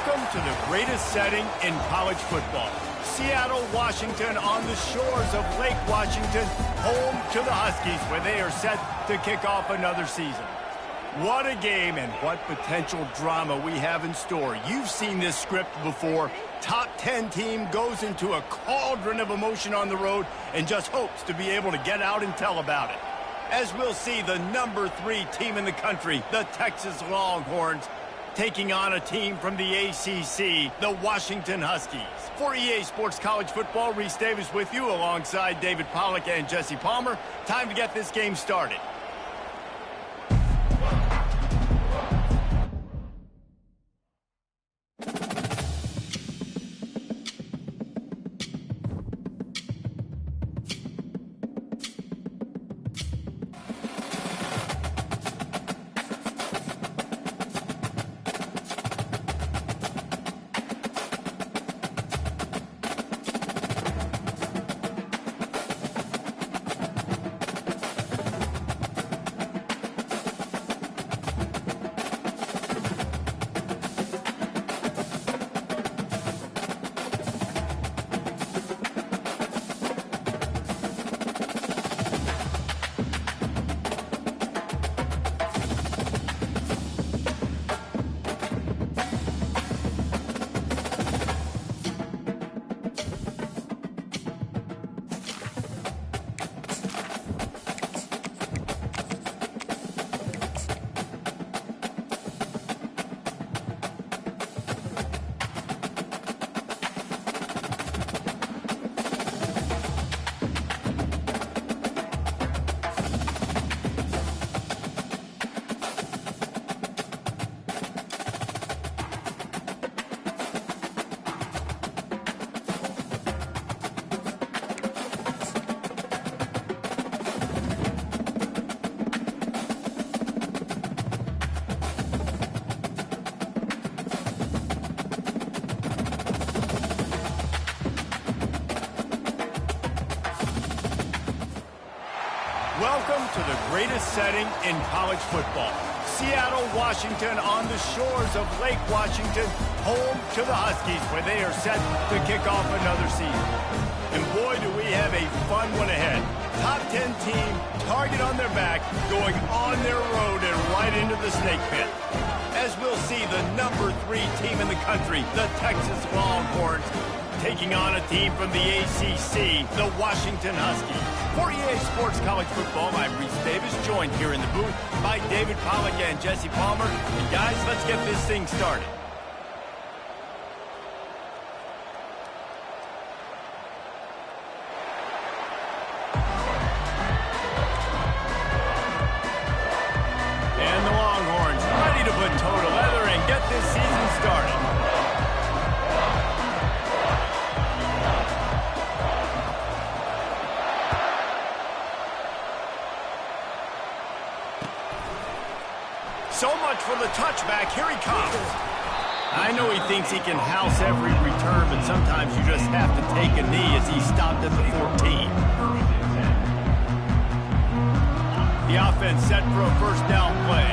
Welcome to the greatest setting in college football. Seattle, Washington, on the shores of Lake Washington, home to the Huskies, where they are set to kick off another season. What a game and what potential drama we have in store. You've seen this script before. Top 10 team goes into a cauldron of emotion on the road and just hopes to be able to get out and tell about it. As we'll see, the number 3 team in the country, the Texas Longhorns, taking on a team from the ACC, the Washington Huskies. For EA Sports College Football, Reese Davis with you alongside David Pollack and Jesse Palmer. Time to get this game started. Welcome to the greatest setting in college football. Seattle, Washington, on the shores of Lake Washington, home to the Huskies, where they are set to kick off another season. And boy, do we have a fun one ahead. Top 10 team, target on their back, going on their road and right into the snake pit. As we'll see, the number 3 team in the country, the Texas Longhorns, taking on a team from the ACC, the Washington Huskies. For EA Sports College Football, I'm Reese Davis, joined here in the booth by David Pollack and Jesse Palmer. And guys, let's get this thing started. And the Longhorns ready to put toe to leather and get this season started. So much for the touchback. Here he comes. I know he thinks he can house every return, but sometimes you just have to take a knee as he stopped at the 14. The offense set for a first down play.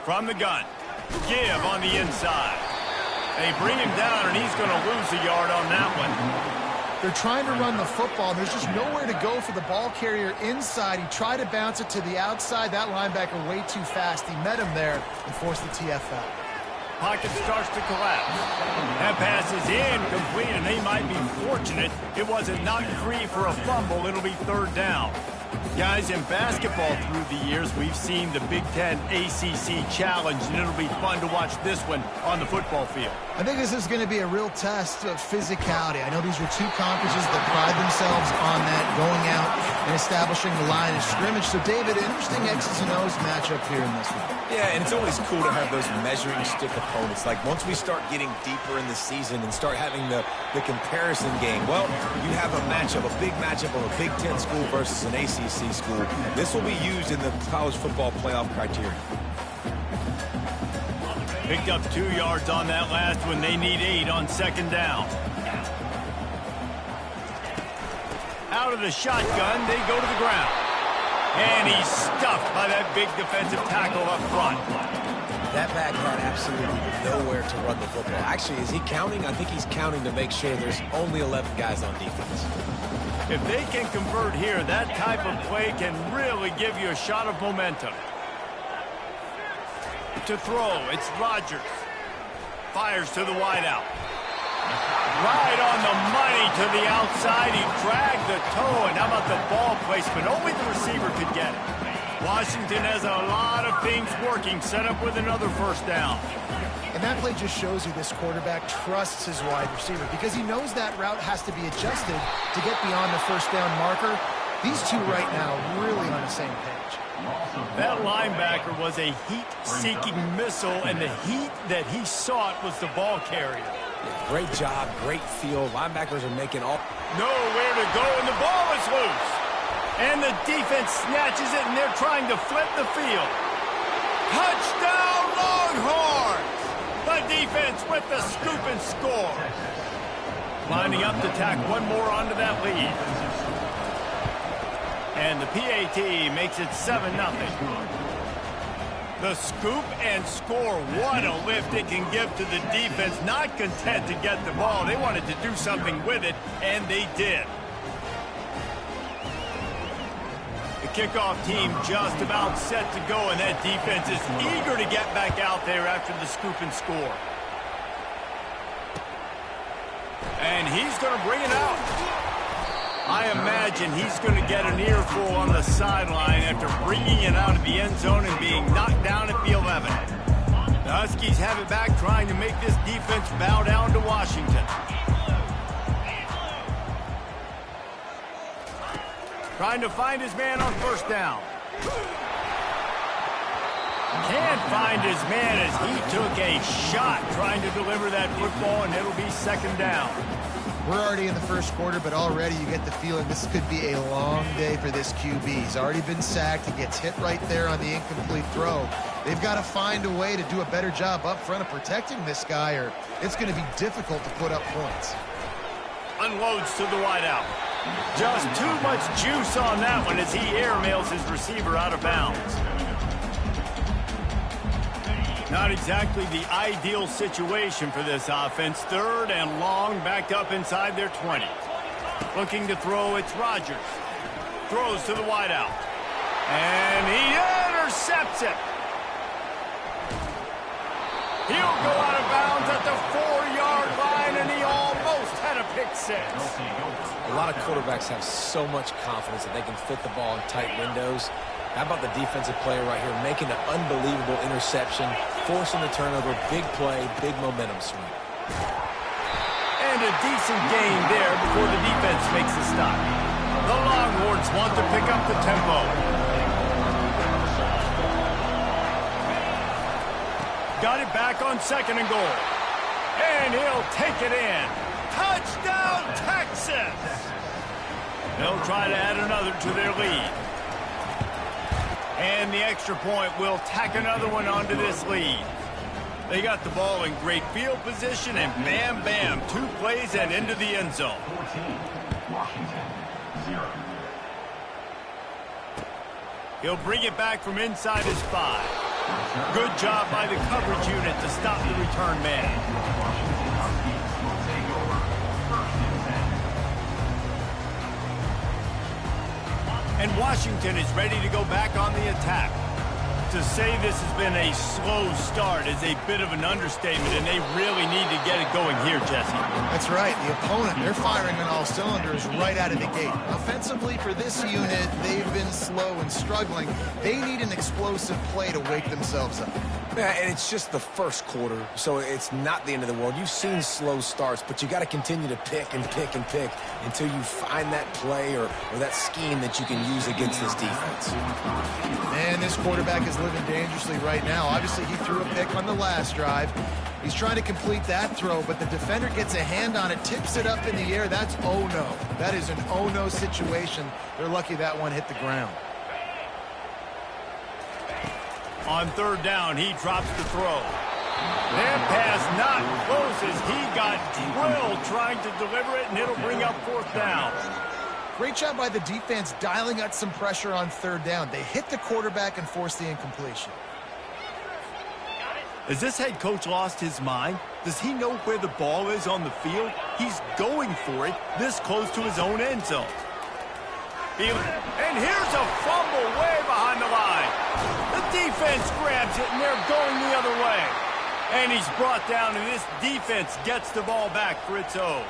From the gun. Give on the inside. They bring him down, and he's going to lose a yard on that one. They're trying to run the football. There's just nowhere to go for the ball carrier inside. He tried to bounce it to the outside. That linebacker way too fast. He met him there and forced the TFL. Pocket starts to collapse. That pass is incomplete, and they might be fortunate it wasn't knocked free for a fumble. It'll be third down. Guys, in basketball through the years, we've seen the Big Ten ACC Challenge, and it'll be fun to watch this one on the football field. I think this is going to be a real test of physicality. I know these were 2 conferences that pride themselves on that, going out and establishing the line of scrimmage. So, David, interesting X's and O's matchup here in this one. Yeah, and it's always cool to have those measuring stick opponents. Like, once we start getting deeper in the season and start having the comparison game, well, you have a matchup, a big matchup of a Big Ten school versus an ACC school. This will be used in the college football playoff criteria. Picked up 2 yards on that last one. They need 8 on second down. Out of the shotgun, they go to the ground. And he's stuffed by that big defensive tackle up front. That back had absolutely nowhere to run the football. Actually, is he counting? I think he's counting to make sure there's only 11 guys on defense. If they can convert here, that type of play can really give you a shot of momentum. To throw, it's Rodgers. Fires to the wideout. Right on the money to the outside. He dragged the toe, and how about the ball placement? Only the receiver could get it. Washington has a lot of things working, set up with another first down. And that play just shows you this quarterback trusts his wide receiver because he knows that route has to be adjusted to get beyond the first down marker. These two right now really on the same page. That linebacker was a heat-seeking missile, and the heat that he sought was the ball carrier. Yeah, great job, great feel. Linebackers are making all... Nowhere to go, and the ball is loose. And the defense snatches it, and they're trying to flip the field. Touchdown, Longhorns! The defense with the scoop and score. Lining up to tack one more onto that lead. And the PAT makes it 7-0. The scoop and score. What a lift it can give to the defense. Not content to get the ball. They wanted to do something with it, and they did. The kickoff team just about set to go, and that defense is eager to get back out there after the scoop and score. And he's going to bring it out. I imagine he's going to get an earful on the sideline after bringing it out of the end zone and being knocked down at the 11. The Huskies have it back, trying to make this defense bow down to Washington. Trying to find his man on first down. Can't find his man as he took a shot trying to deliver that football, and it'll be second down. We're already in the first quarter, but already you get the feeling this could be a long day for this QB. He's already been sacked. He gets hit right there on the incomplete throw. They've got to find a way to do a better job up front of protecting this guy, or it's going to be difficult to put up points. Unloads to the wideout. Just too much juice on that one as he airmails his receiver out of bounds. Not exactly the ideal situation for this offense. Third and long, backed up inside their 20. Looking to throw, it's Rodgers. Throws to the wideout. And he intercepts it. He'll go out of bounds at the 4-yard line, and he almost had a pick six. A lot of quarterbacks have so much confidence that they can fit the ball in tight windows. How about the defensive player right here making an unbelievable interception, forcing the turnover, big play, big momentum swing. And a decent gain there before the defense makes the stop. The Longhorns want to pick up the tempo. Got it back on second and goal. And he'll take it in. Touchdown, Texas! They'll try to add another to their lead. And the extra point will tack another one onto this lead. They got the ball in great field position, and bam, bam, 2 plays and into the end zone. 14, Washington, 0. He'll bring it back from inside his 5. Good job by the coverage unit to stop the return man. Washington Huskies will take over 1st and 10. And Washington is ready to go back on the attack. To say this has been a slow start is a bit of an understatement, and they really need to get it going here, Jesse. That's right. The opponent, they're firing on all cylinders right out of the gate. Offensively, for this unit, they've been slow and struggling. They need an explosive play to wake themselves up. Yeah, and it's just the first quarter, so it's not the end of the world. You've seen slow starts, but you got to continue to pick and pick and pick until you find that play or that scheme that you can use against this defense. And this quarterback is living dangerously right now. Obviously, he threw a pick on the last drive. He's trying to complete that throw, but the defender gets a hand on it, tips it up in the air. That's oh no. That is an oh no situation. They're lucky that one hit the ground. On third down, he drops the throw. That pass not close as he got drilled trying to deliver it, and it'll bring up 4th down. Great job by the defense dialing out some pressure on third down. They hit the quarterback and forced the incompletion. Has this head coach lost his mind? Does he know where the ball is on the field? He's going for it this close to his own end zone. And here's a fumble way behind the line. The defense grabs it, and they're going the other way. And he's brought down, and this defense gets the ball back for its own.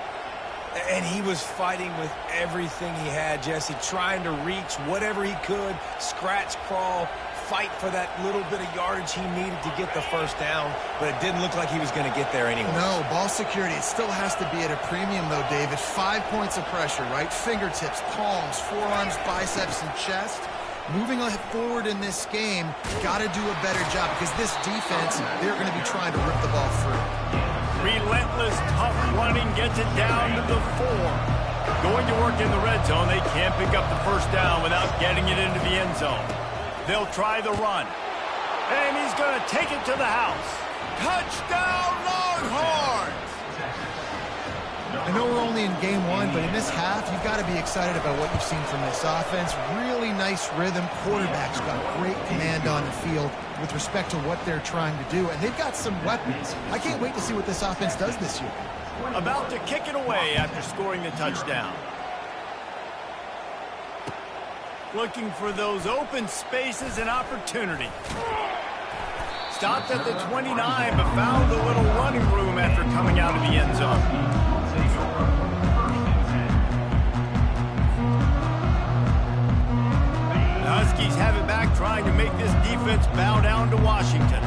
And he was fighting with everything he had, Jesse, trying to reach whatever he could, scratch, crawl, fight for that little bit of yardage he needed to get the first down, but it didn't look like he was going to get there anyway. No, ball security, it still has to be at a premium, though, David. 5 points of pressure, right? Fingertips, palms, forearms, biceps, and chest. Moving forward in this game, got to do a better job because this defense, they're going to be trying to rip the ball free. Relentless, tough running gets it down to the 4. Going to work in the red zone, they can't pick up the first down without getting it into the end zone. They'll try the run. And he's going to take it to the house. Touchdown, Longhorns! I know we're only in game 1, but in this half, you've got to be excited about what you've seen from this offense. Really nice rhythm. Quarterback's got great command on the field with respect to what they're trying to do. And they've got some weapons. I can't wait to see what this offense does this year. About to kick it away after scoring the touchdown. Looking for those open spaces and opportunity. Stopped at the 29, but found a little running room after coming out of the end zone. The Huskies have it back, trying to make this defense bow down to Washington.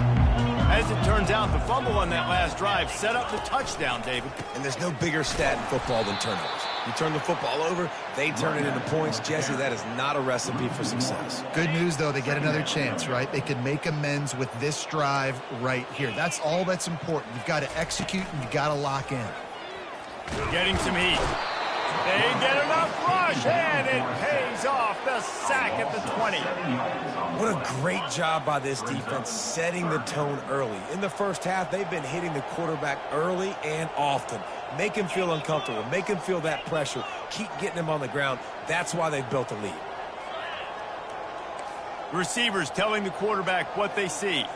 As it turns out, the fumble on that last drive set up the touchdown, David. And there's no bigger stat in football than turnovers. You turn the football over, they turn it into points. Jesse, that is not a recipe for success. Good news, though, they get another chance, right? They can make amends with this drive right here. That's all that's important. You've got to execute, and you've got to lock in. Getting some heat. They get enough rush, and it pays off. The sack at the 20. What a great job by this defense setting the tone early. In the first half, they've been hitting the quarterback early and often. Make him feel uncomfortable. Make him feel that pressure. Keep getting him on the ground. That's why they've built a lead. Receivers telling the quarterback what they see.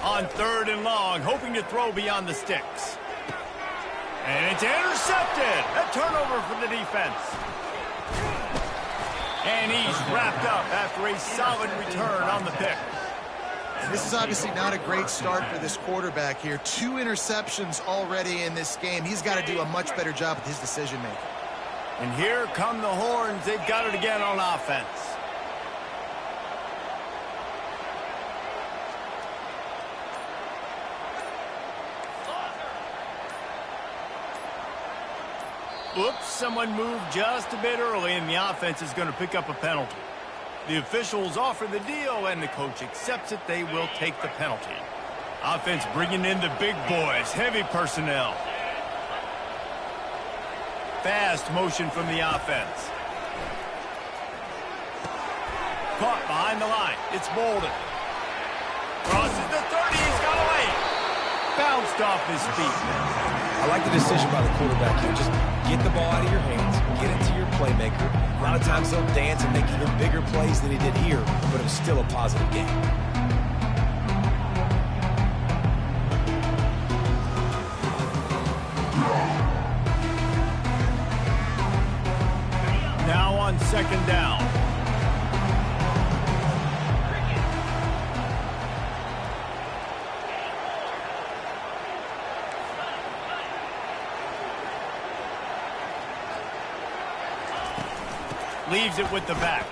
On 3rd and long, hoping to throw beyond the sticks. And it's intercepted. A turnover for the defense. And he's wrapped up after a solid return on the pick. This is obviously not a great start for this quarterback here. 2 interceptions already in this game. He's got to do a much better job with his decision-making. And here come the Horns. They've got it again on offense. Oops, someone moved just a bit early, and the offense is going to pick up a penalty. The officials offer the deal, and the coach accepts it. They will take the penalty. Offense bringing in the big boys, heavy personnel. Fast motion from the offense. Caught behind the line. It's Bolden. Crosses the 30. He's got away. Bounced off his feet. I like the decision by the quarterback here. Just get the ball out of your hands, get it to your playmaker. A lot of times they'll dance and make even bigger plays than he did here, but it was still a positive game. Now on 2nd down. Leaves it with the back.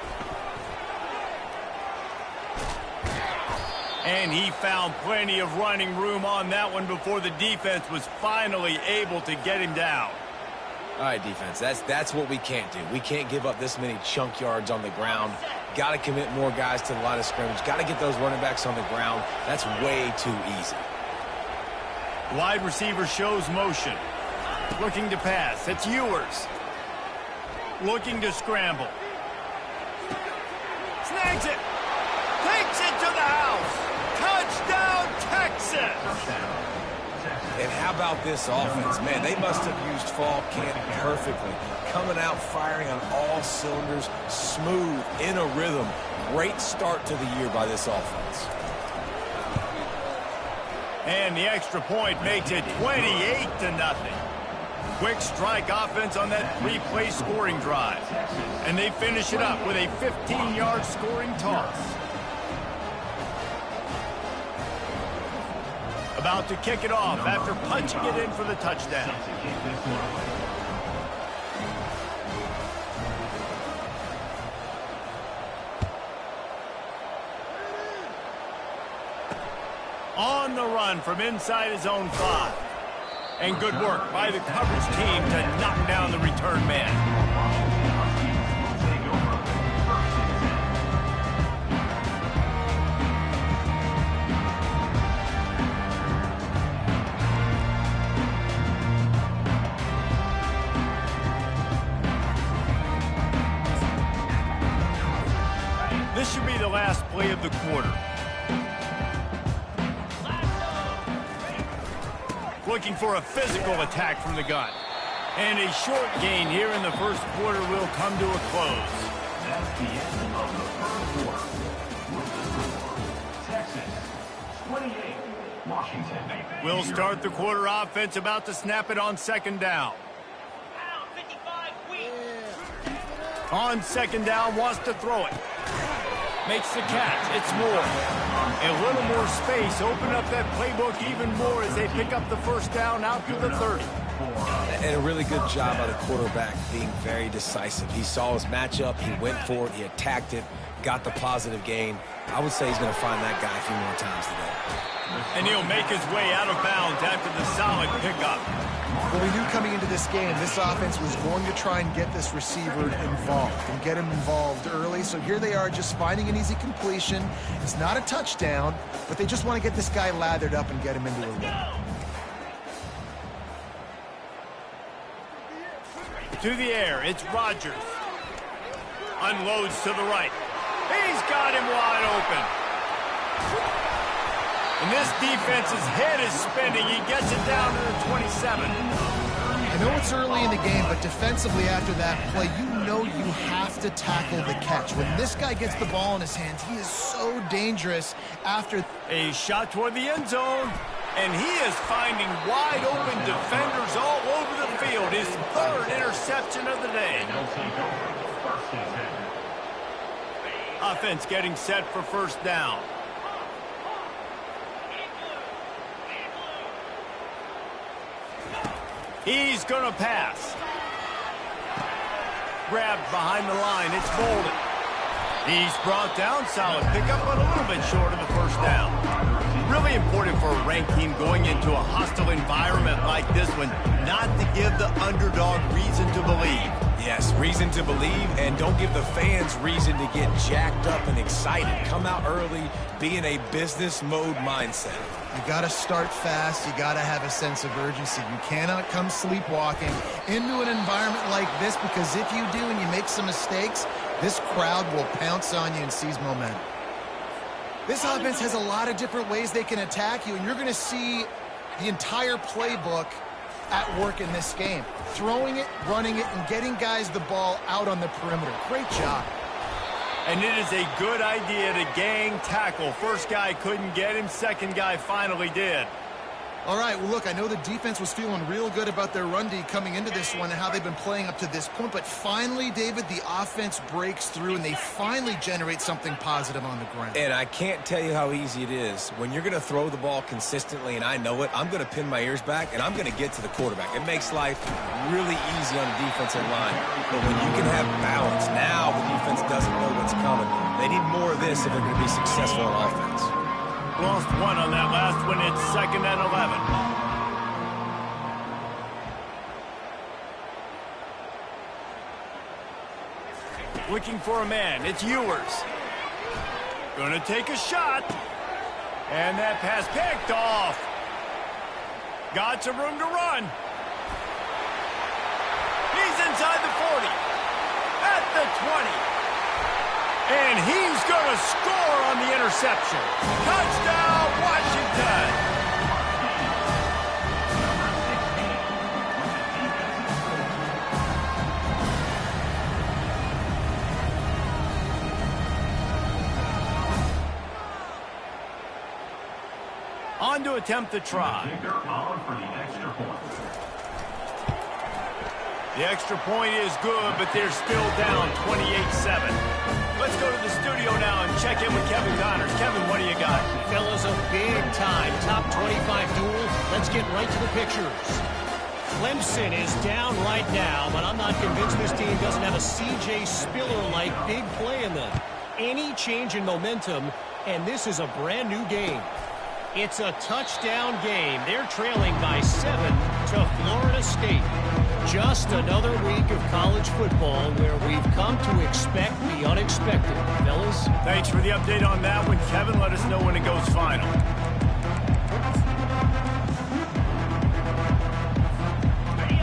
And he found plenty of running room on that one before the defense was finally able to get him down. All right, defense, that's what we can't do. We can't give up this many chunk yards on the ground. Got to commit more guys to the line of scrimmage. Got to get those running backs on the ground. That's way too easy. Wide receiver shows motion. Looking to pass. It's Ewers. Looking to scramble. Snags it. Takes it to the house. Touchdown, Texas. And how about this offense? Man, they must have used fall camp perfectly. Coming out firing on all cylinders, smooth, in a rhythm. Great start to the year by this offense. And the extra point makes it 28-0. Quick strike offense on that three-play scoring drive. And they finish it up with a 15-yard scoring toss. About to kick it off after punching it in for the touchdown. On the run from inside his own 5. And good work by the coverage team to knock down the return man. This should be the last play of the quarter. Looking for a physical attack from the gun. And a short gain here in the first quarter will come to a close. That's the end of the first quarter. Texas, 28, Washington. We'll start the quarter offense, about to snap it on second down. On second down, wants to throw it. Makes the catch. It's more. A little more space. Open up that playbook even more as they pick up the first down out to the 30. And a really good job by the quarterback being very decisive. He saw his matchup. He went for it. He attacked it. Got the positive gain. I would say he's going to find that guy a few more times today. And he'll make his way out of bounds after the solid pickup. Well, we knew coming into this game, this offense was going to try and get this receiver involved and get him involved early. So here they are just finding an easy completion. It's not a touchdown, but they just want to get this guy lathered up and get him into a rhythm. To the air, it's Rodgers. Unloads to the right. He's got him wide open. And this defense's head is spinning. He gets it down to the 27. I know it's early in the game, but defensively after that play, you know you have to tackle the catch. When this guy gets the ball in his hands, he is so dangerous after. A shot toward the end zone. And he is finding wide open defenders all over the field. His third interception of the day. Offense getting set for first down. He's going to pass. Grabbed behind the line. It's Bolden. He's brought down. Solid pickup, but a little bit short of the first down. Really important for a ranked team going into a hostile environment like this one, not to give the underdog reason to believe. Yes, reason to believe, and don't give the fans reason to get jacked up and excited. Come out early, be in a business mode mindset. You got to start fast. You got to have a sense of urgency. You cannot come sleepwalking into an environment like this, because if you do and you make some mistakes, this crowd will pounce on you and seize momentum. This offense has a lot of different ways they can attack you, and you're going to see the entire playbook at work in this game. Throwing it, running it, and getting guys the ball out on the perimeter. Great job. And it is a good idea to gang tackle. First guy couldn't get him. Second guy finally did. All right, well, look, I know the defense was feeling real good about their run D coming into this one and how they've been playing up to this point. But finally, David, the offense breaks through, and they finally generate something positive on the ground. And I can't tell you how easy it is. When you're going to throw the ball consistently, and I know it, I'm going to pin my ears back, and I'm going to get to the quarterback. It makes life really easy on the defensive line. But when you can have balance, now the defense doesn't know what's coming. They need more of this if they're going to be successful on offense. Lost one on that last one. It's 2nd and 11. Looking for a man. It's Ewers. Gonna take a shot. And that pass picked off. Got some room to run. He's inside the 40. At the 20. And he's going to score on the interception. Touchdown, Washington. On to attempt the try. The extra point is good, but they're still down 28-7. Let's go to the studio now and check in with Kevin Connors. Kevin, what do you got? Fellas, a big-time top 25 duel. Let's get right to the pictures. Clemson is down right now, but I'm not convinced this team doesn't have a C.J. Spiller-like big play in them. Any change in momentum, and this is a brand-new game. It's a touchdown game. They're trailing by 7 to Florida State. Just another week of college football where we've come to expect the unexpected. Fellas? Thanks for the update on that one, Kevin. Let us know when it goes final.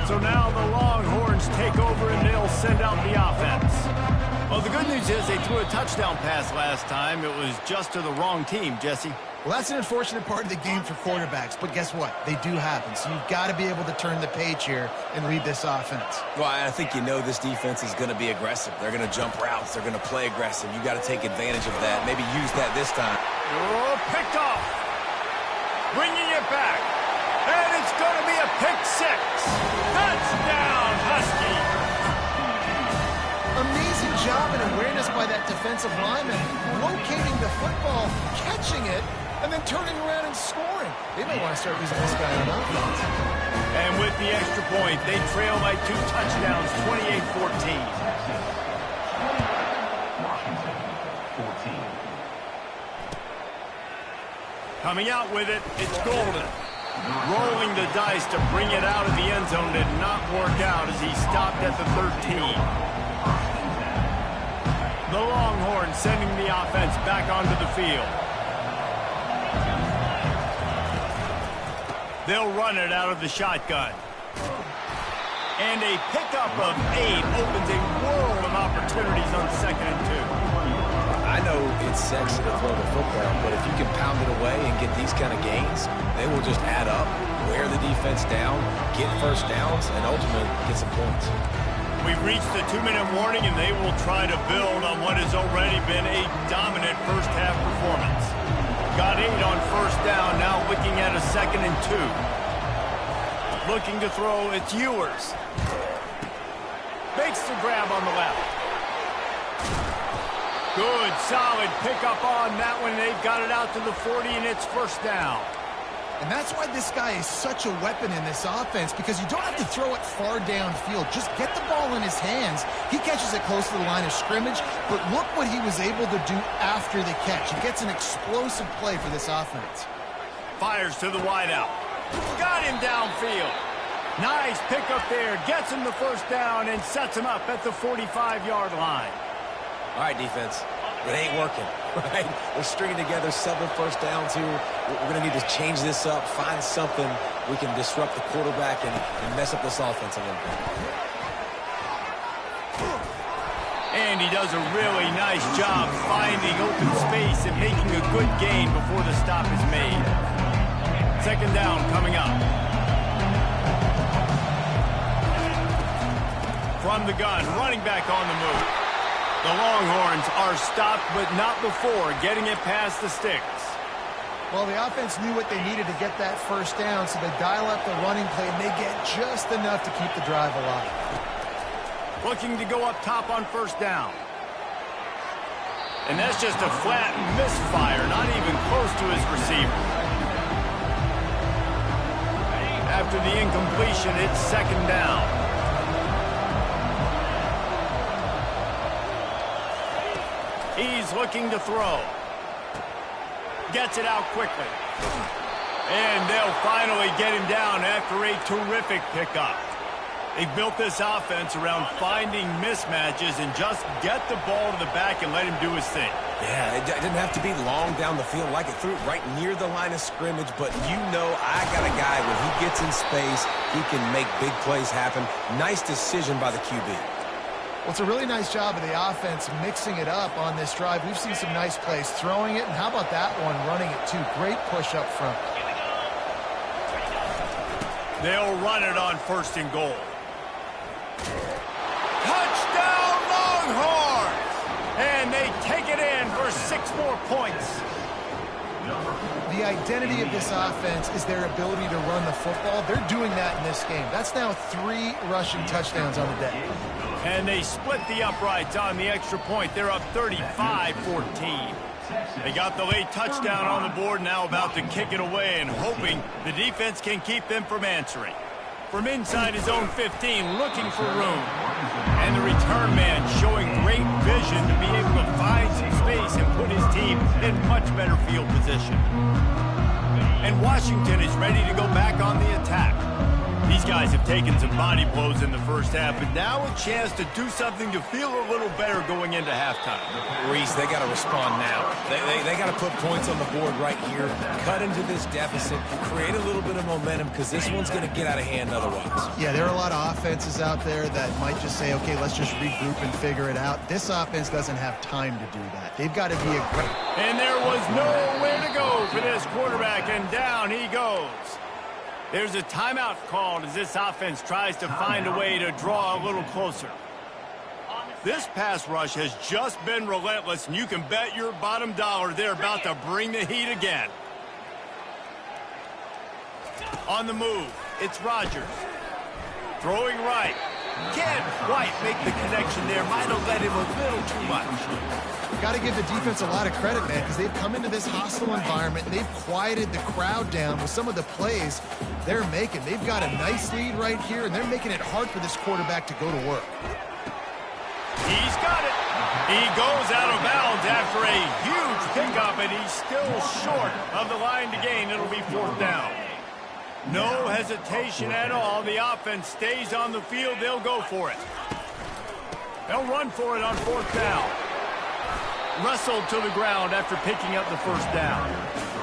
So now the Longhorns take over and they'll send out the offense. Well, the good news is they threw a touchdown pass last time. It was just to the wrong team, Jesse. Well, that's an unfortunate part of the game for quarterbacks, but guess what? They do happen, so you've got to be able to turn the page here and read this offense. Well, I think you know this defense is going to be aggressive. They're going to jump routes. They're going to play aggressive. You got to take advantage of that. Maybe use that this time. Oh, picked off. Bringing it back. And it's going to be a pick six. Touchdown, Huskies. Amazing job and awareness by that defensive lineman, locating the football, catching it, and then turning around and scoring. They may want to start using this guy on offense. And with the extra point, they trail by 2 touchdowns, 28-14. Coming out with it, it's Golden. Rolling the dice to bring it out of the end zone did not work out as he stopped at the 13. The Longhorns sending the offense back onto the field. They'll run it out of the shotgun. And a pickup of 8 opens a world of opportunities on 2nd and 2. I know it's sexy to throw the football, but if you can pound it away and get these kind of gains, they will just add up, wear the defense down, get first downs, and ultimately get some points. We've reached the 2-minute warning, and they will try to build on what has already been a dominant first-half performance. Got 8 on first down, now looking at a 2nd and 2. Looking to throw, it's Ewers. Makes the grab on the left. Good, solid pickup on that one. They've got it out to the 40, and it's first down. And that's why this guy is such a weapon in this offense, because you don't have to throw it far downfield. Just get the ball in his hands. He catches it close to the line of scrimmage, but look what he was able to do after the catch. He gets an explosive play for this offense. Fires to the wideout. Got him downfield. Nice pickup there. Gets him the first down and sets him up at the 45-yard line. All right, defense. It ain't working, right? We're stringing together several first downs here. We're going to need to change this up, find something we can disrupt the quarterback and mess up this offense a little bit. And he does a really nice job finding open space and making a good gain before the stop is made. 2nd down coming up. From the gun, running back on the move. The Longhorns are stopped, but not before getting it past the sticks. Well, the offense knew what they needed to get that first down, so they dial up the running play, and they get just enough to keep the drive alive. Looking to go up top on first down. And that's just a flat misfire, not even close to his receiver. After the incompletion, it's 2nd down. He's looking to throw. Gets it out quickly. And they'll finally get him down after a terrific pickup. They built this offense around finding mismatches and just get the ball to the back and let him do his thing. Yeah, it didn't have to be long down the field. Like it threw it right near the line of scrimmage, but you know I got a guy, when he gets in space, he can make big plays happen. Nice decision by the QB. Well, it's a really nice job of the offense mixing it up on this drive. We've seen some nice plays throwing it, and how about that one running it too? Great push up front. They'll run it on 1st and goal. Touchdown Longhorns! And they take it in for 6 more points. The identity of this offense is their ability to run the football. They're doing that in this game. That's now 3 rushing touchdowns on the day. And they split the uprights on the extra point. They're up 35-14. They got the late touchdown on the board, now about to kick it away and hoping the defense can keep them from answering. From inside his own 15, looking for room. And the return man showing great vision to be able to find some space and put his team in much better field position. And Washington is ready to go back on the attack. These guys have taken some body blows in the first half, but now a chance to do something to feel a little better going into halftime. Reese, they got to respond now. They got to put points on the board right here, cut into this deficit, create a little bit of momentum, because this one's going to get out of hand otherwise. Yeah, there are a lot of offenses out there that might just say, okay, let's just regroup and figure it out. This offense doesn't have time to do that. They've got to be aggressive. And there was nowhere to go for this quarterback, and down he goes. There's a timeout called as this offense tries to find a way to draw a little closer. This pass rush has just been relentless, and you can bet your bottom dollar they're about to bring the heat again. On the move, it's Rodgers. Throwing right. Can't quite make the connection there. Might have let him a little too much. Got to give the defense a lot of credit, man, because they've come into this hostile environment and they've quieted the crowd down with some of the plays they're making. They've got a nice lead right here, and they're making it hard for this quarterback to go to work. He's got it. He goes out of bounds after a huge pickup, and he's still short of the line to gain. It'll be 4th down. No hesitation at all. The offense stays on the field. They'll go for it. They'll run for it on 4th down. Wrestled to the ground after picking up the 1st down.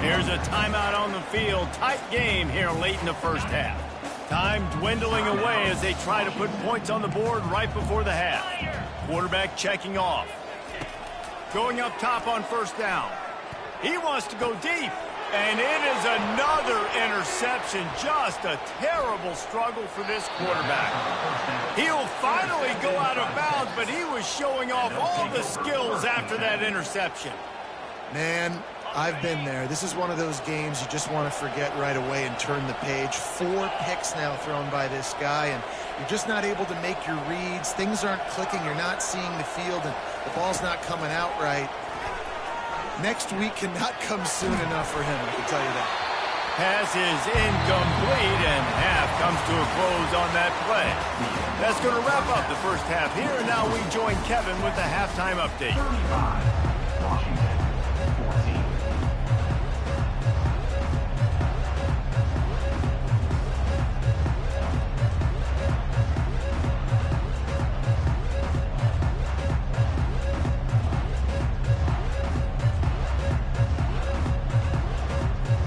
Here's a timeout on the field. Tight game here late in the first half. Time dwindling away as they try to put points on the board right before the half. Quarterback checking off. Going up top on 1st down. He wants to go deep. And it is another interception. Just a terrible struggle for this quarterback. He'll finally go out of bounds, but he was showing off all the skills after that interception. Man, I've been there. This is one of those games you just want to forget right away and turn the page. 4 picks now thrown by this guy, and you're just not able to make your reads. Things aren't clicking. You're not seeing the field, and the ball's not coming out right. Next week cannot come soon enough for him, I can tell you that. Pass is incomplete, and half comes to a close on that play. That's going to wrap up the first half here, and now we join Kevin with the halftime update. 35, Washington, 14.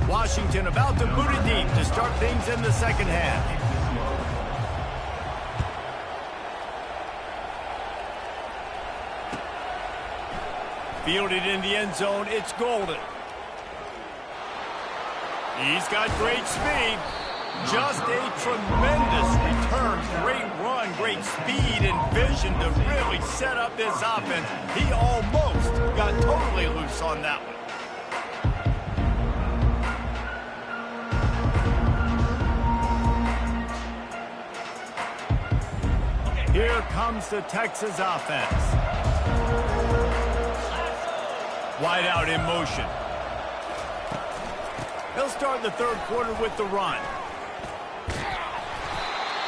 Washington about to boot it deep to start things in the second half. Fielded in the end zone, it's Golden. He's got great speed. Just a tremendous return. Great run, great speed and vision to really set up this offense. He almost got totally loose on that one. Here comes the Texas offense. Wide out in motion. They'll start the third quarter with the run.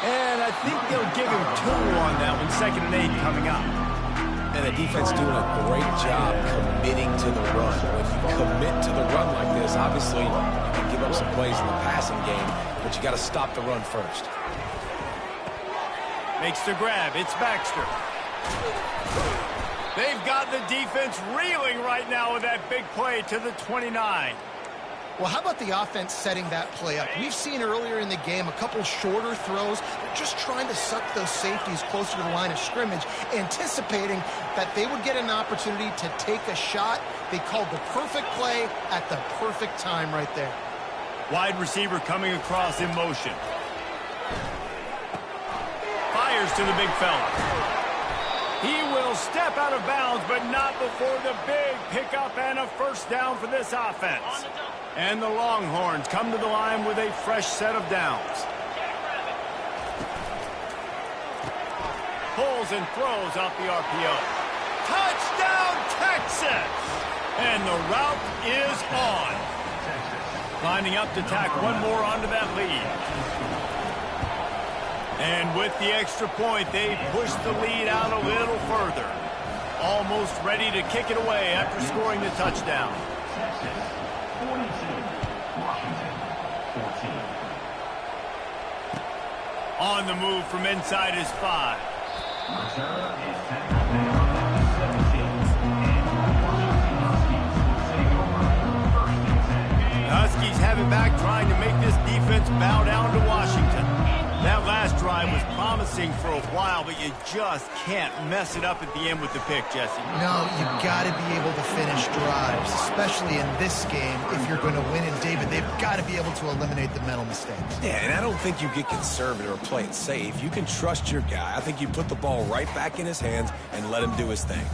And I think they'll give him 2 on that one. 2nd and 8 coming up. And the defense doing a great job committing to the run. When you commit to the run like this, obviously you can give up some plays in the passing game, but you got to stop the run first. Makes the grab. It's Baxter. They've got the defense reeling right now with that big play to the 29. Well, how about the offense setting that play up? We've seen earlier in the game a couple shorter throws. They're just trying to suck those safeties closer to the line of scrimmage, anticipating that they would get an opportunity to take a shot. They called the perfect play at the perfect time right there. Wide receiver coming across in motion. Fires to the big fella. He will step out of bounds, but not before the big pickup and a first down for this offense. And the Longhorns come to the line with a fresh set of downs. Pulls and throws off the RPO. Touchdown, Texas! And the route is on. Lining up to tack one more onto that lead. And with the extra point, they push the lead out a little further. Almost ready to kick it away after scoring the touchdown. 42, Washington, 14. On the move from inside his 5. Return is tackled down at the 17. And Washington Huskies will take over first and 10. The Huskies have it back, trying to make this defense bow down to Washington. That last drive was promising for a while, but you just can't mess it up at the end with the pick, Jesse. No, you've got to be able to finish drives, especially in this game. If you're going to win, and David, they've got to be able to eliminate the mental mistakes. Yeah, and I don't think you get conservative or play it safe. You can trust your guy. I think you put the ball right back in his hands and let him do his thing.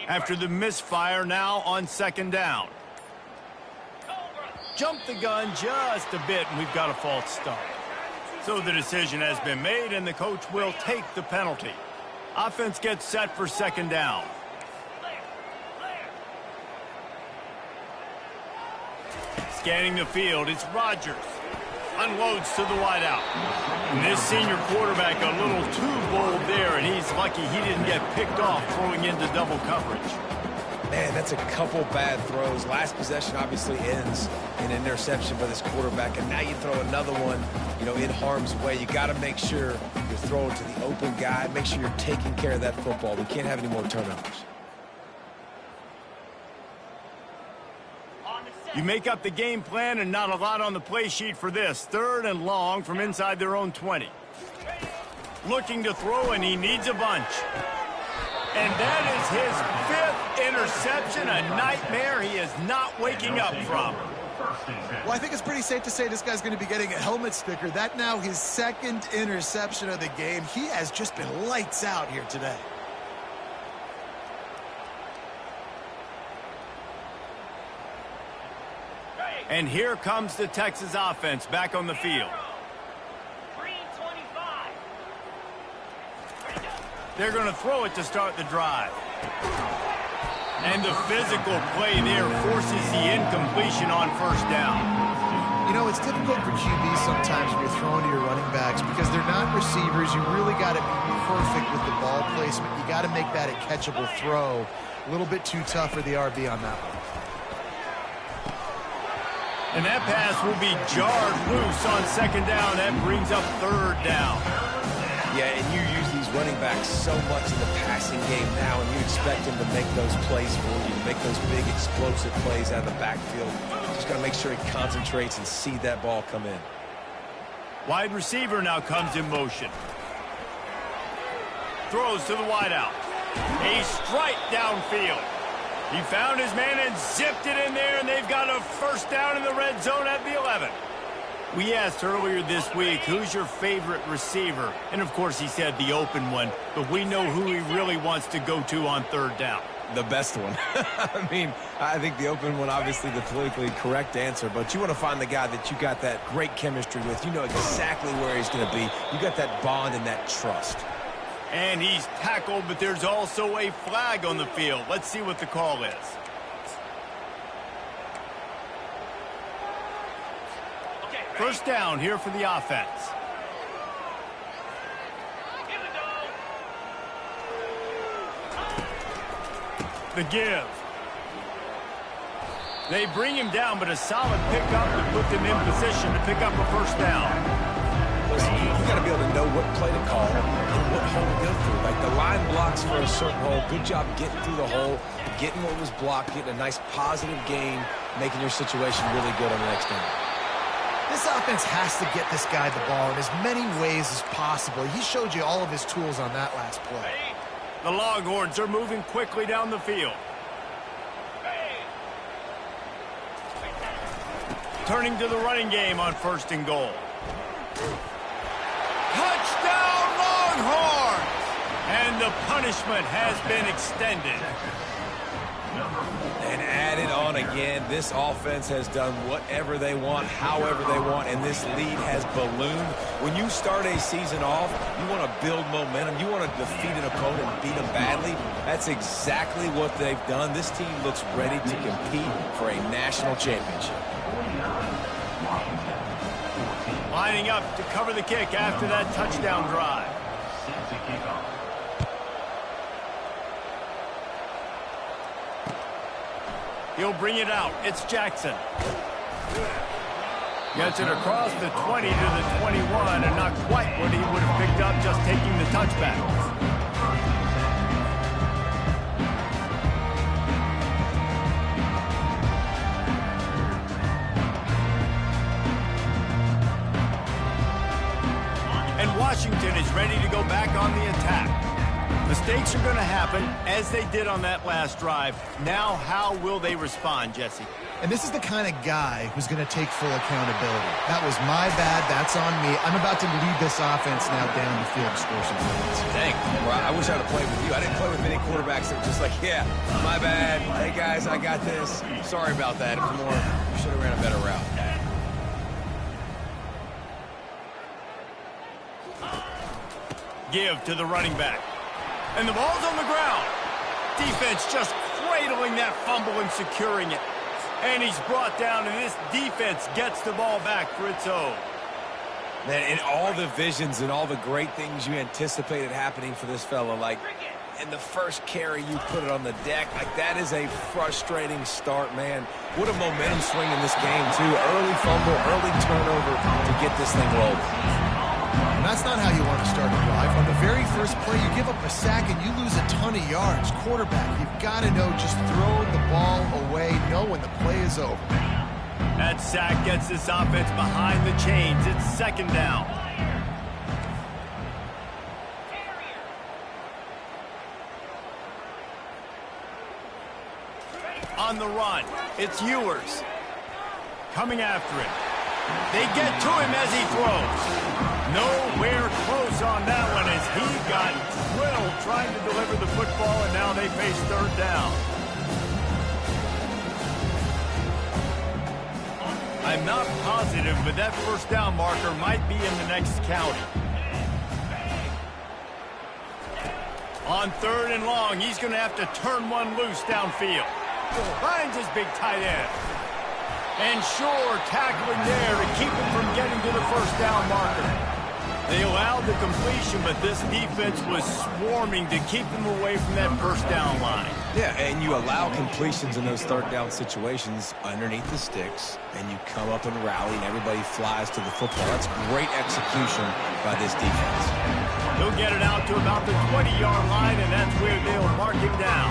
After the misfire, now on second down. Jump the gun just a bit, and we've got a false start. So the decision has been made, and the coach will take the penalty. Offense gets set for second down. Scanning the field, it's Rodgers. Unloads to the wideout. And this senior quarterback a little too bold there, and he's lucky he didn't get picked off throwing into double coverage. Man, that's a couple bad throws. Last possession obviously ends in an interception by this quarterback, and now you throw another one, in harm's way. You got to make sure you're throwing to the open guy. Make sure you're taking care of that football. We can't have any more turnovers. You make up the game plan, and not a lot on the play sheet for this. Third and long from inside their own 20. Looking to throw, and he needs a bunch. And that is his 5th interception, a nightmare he is not waking up from. Well, I think it's pretty safe to say this guy's going to be getting a helmet sticker. That now his 2nd interception of the game. He has just been lights out here today. And here comes the Texas offense back on the field. They're going to throw it to start the drive. And the physical play there forces the incompletion on first down. It's difficult for QBs sometimes when you're throwing to your running backs because they're not receivers. You really got to be perfect with the ball placement. You got to make that a catchable throw. A little bit too tough for the RB on that one. And that pass will be jarred loose on second down. That brings up third down. Yeah, and you use these running backs so much in the passing game now, and you expect them to make those plays for you, to make those big explosive plays out of the backfield. Just got to make sure he concentrates and see that ball come in. Wide receiver now comes in motion. Throws to the wideout. A strike downfield. He found his man and zipped it in there, and they've got a first down in the red zone at the 11. We asked earlier this week, who's your favorite receiver? And, of course, he said the open one, but we know who he really wants to go to on third down. The best one. I think the open one, obviously the politically correct answer, but you want to find the guy that you got that great chemistry with. You know exactly where he's going to be. You got that bond and that trust. And he's tackled, but there's also a flag on the field. Let's see what the call is. First down here for the offense. The give. They bring him down, but a solid pickup to put them in position to pick up a first down. Listen, you got to be able to know what play to call and what hole to go through. Like the line blocks for a certain hole. Good job getting through the hole, getting what was blocked, getting a nice positive gain, making your situation really good on the next down. This offense has to get this guy the ball in as many ways as possible. He showed you all of his tools on that last play. The Longhorns are moving quickly down the field. Turning to the running game on 1st and goal. Touchdown, Longhorns! And the punishment has been extended. And added on again, this offense has done whatever they want, however they want, and this lead has ballooned. When you start a season off, you want to build momentum. You want to defeat an opponent and beat them badly. That's exactly what they've done. This team looks ready to compete for a national championship. Lining up to cover the kick after that touchdown drive. He'll bring it out. It's Jackson. Gets it across the 20 to the 21, and not quite what he would have picked up just taking the touchback. And Washington is ready to go back on the attack. Mistakes are going to happen, as they did on that last drive. Now, how will they respond, Jesse? And this is the kind of guy who's going to take full accountability. That was my bad. That's on me. I'm about to lead this offense now down the field to score some points. Dang, I wish I would have played with you. I didn't play with many quarterbacks that were just like, yeah, my bad. Hey, guys, I got this. Sorry about that. It was more, we should have ran a better route. Give to the running back. And the ball's on the ground. Defense just cradling that fumble and securing it. And he's brought down, and this defense gets the ball back for its own. Man, and all the visions and all the great things you anticipated happening for this fella, like in the first carry you put it on the deck, like that is a frustrating start, man. What a momentum swing in this game, too. Early fumble, early turnover to get this thing rolling. And that's not how you want to start a drive. On the very first play, you give up a sack and you lose a ton of yards. Quarterback, you've got to know just throw the ball away, know when the play is over. That sack gets this offense behind the chains. It's 2nd down. On the run, it's Ewers. Coming after him. They get to him as he throws. Nowhere close on that one as he got drilled trying to deliver the football, and now they face 3rd down. I'm not positive, but that 1st down marker might be in the next county. On 3rd and long, he's going to have to turn one loose downfield. Finds his big tight end. And sure, tackling there to keep him from getting to the 1st down marker. They allowed the completion, but this defense was swarming to keep them away from that 1st down line. Yeah, and you allow completions in those 3rd down situations underneath the sticks, and you come up and rally, and everybody flies to the football. That's great execution by this defense. He'll get it out to about the 20-yard line, and that's where they'll mark him down.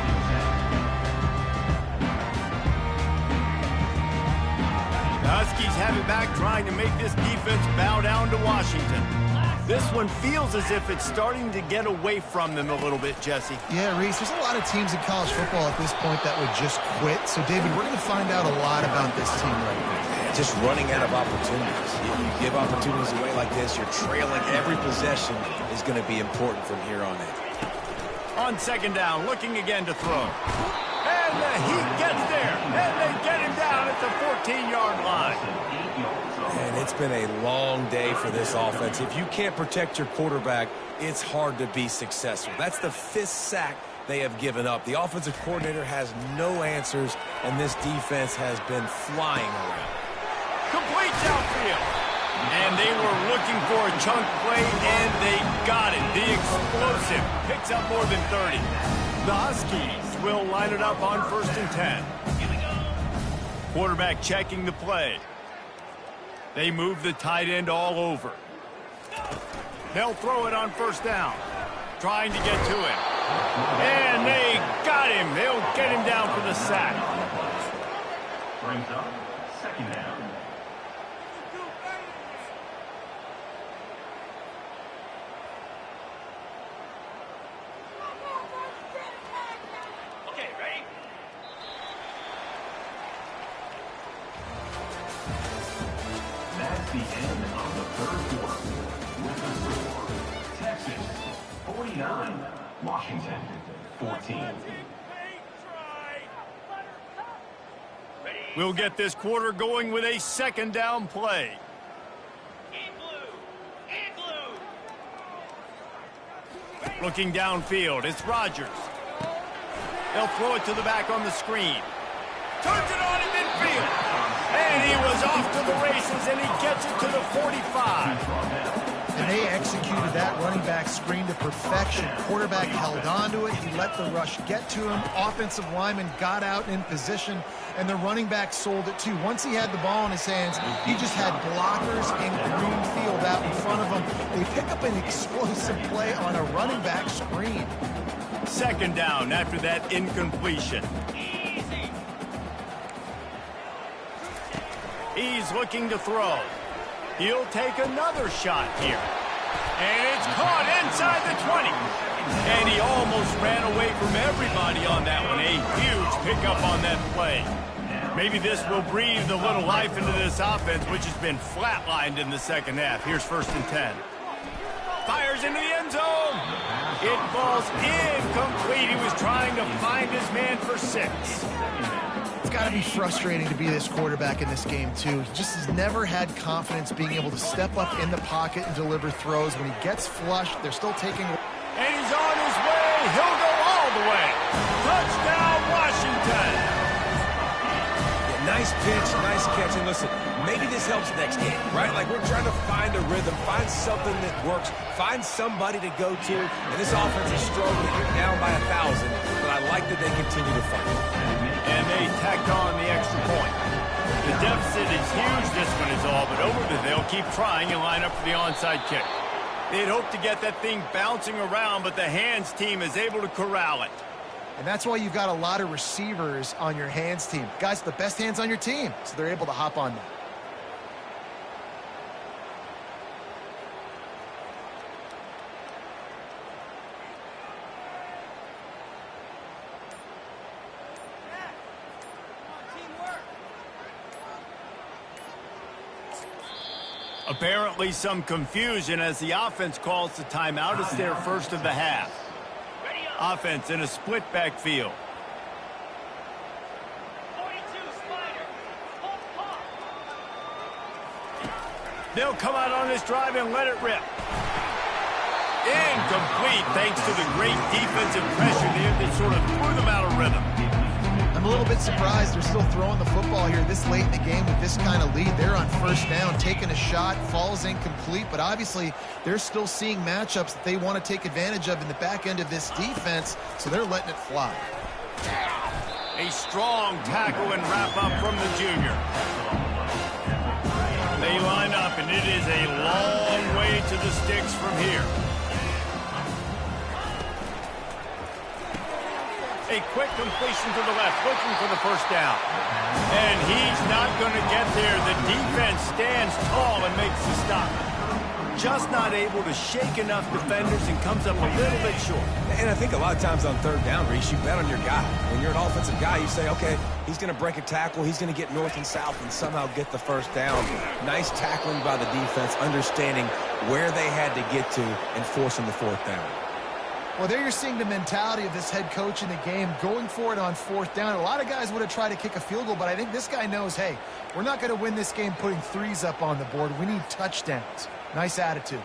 The Huskies have it back, trying to make this defense bow down to Washington. This one feels as if it's starting to get away from them a little bit, Jesse. Yeah, Reese, there's a lot of teams in college football at this point that would just quit. So, David, we're going to find out a lot about this team right now. Just running out of opportunities. You give opportunities away like this, you're trailing. Every possession is going to be important from here on in. On 2nd down, looking again to throw. And he gets there, and they get him down at the 14-yard line. And it's been a long day for this offense. If you can't protect your quarterback, it's hard to be successful. That's the 5th sack they have given up. The offensive coordinator has no answers, and this defense has been flying around. Complete downfield. And they were looking for a chunk play, and they got it. The explosive picks up more than 30. The Huskies will line it up on 1st and 10. Quarterback checking the play. They move the tight end all over. They'll throw it on 1st down. Trying to get to him. And they got him. They'll get him down for the sack. Brings up 2nd down. the end of the third quarter. With the score, Texas 49, Washington 14. We'll get this quarter going with a second down play. Looking downfield, it's Rodgers. They'll throw it to the back on the screen. Turns it on in midfield. And he was off to the races, and he gets it to the 45. And they executed that running back screen to perfection. Quarterback held on to it. He let the rush get to him. Offensive lineman got out in position, and the running back sold it too. Once he had the ball in his hands, he just had blockers in green field out in front of him. They pick up an explosive play on a running back screen. Second down after that incompletion. He's looking to throw. He'll take another shot here. And it's caught inside the 20. And he almost ran away from everybody on that one. A huge pickup on that play. Maybe this will breathe a little life into this offense, which has been flatlined in the second half. Here's 1st and 10. Fires into the end zone. It falls incomplete. He was trying to find his man for 6. It's got to be frustrating to be this quarterback in this game, too. He just has never had confidence being able to step up in the pocket and deliver throws. When he gets flushed, they're still taking... And he's on his way. He'll go all the way. Touchdown, Washington. Yeah, nice pitch, nice catch. And listen, maybe this helps next game, right? Like, we're trying to find a rhythm, find something that works, find somebody to go to. And this offense is struggling. You're down by 1,000, but I like that they continue to fight. And they tacked on the extra point. The deficit is huge, this one is all, but over there they'll keep trying and line up for the onside kick. They'd hope to get that thing bouncing around, but the hands team is able to corral it. And that's why you've got a lot of receivers on your hands team. Guys, the best hands on your team, so they're able to hop on that. Apparently some confusion as the offense calls the timeout. It's their first of the half. Offense in a split backfield. They'll come out on this drive and let it rip. Incomplete thanks to the great defensive pressure there that sort of threw them out of rhythm. I'm a little bit surprised they're still throwing the football here this late in the game with this kind of lead. They're on 1st down, taking a shot, falls incomplete, but obviously they're still seeing matchups that they want to take advantage of in the back end of this defense, so they're letting it fly. A strong tackle and wrap-up from the junior. They line up, and it is a long way to the sticks from here. A quick completion to the left, looking for the 1st down. And he's not going to get there. The defense stands tall and makes the stop. Just not able to shake enough defenders and comes up a little bit short. And I think a lot of times on 3rd down, Reese, you bet on your guy. When you're an offensive guy, you say, okay, he's going to break a tackle, he's going to get north and south and somehow get the 1st down. Nice tackling by the defense, understanding where they had to get to and forcing the 4th down. Well, there you're seeing the mentality of this head coach in the game, going for it on 4th down. A lot of guys would have tried to kick a field goal, but I think this guy knows, hey, we're not going to win this game putting 3s up on the board. We need touchdowns. Nice attitude.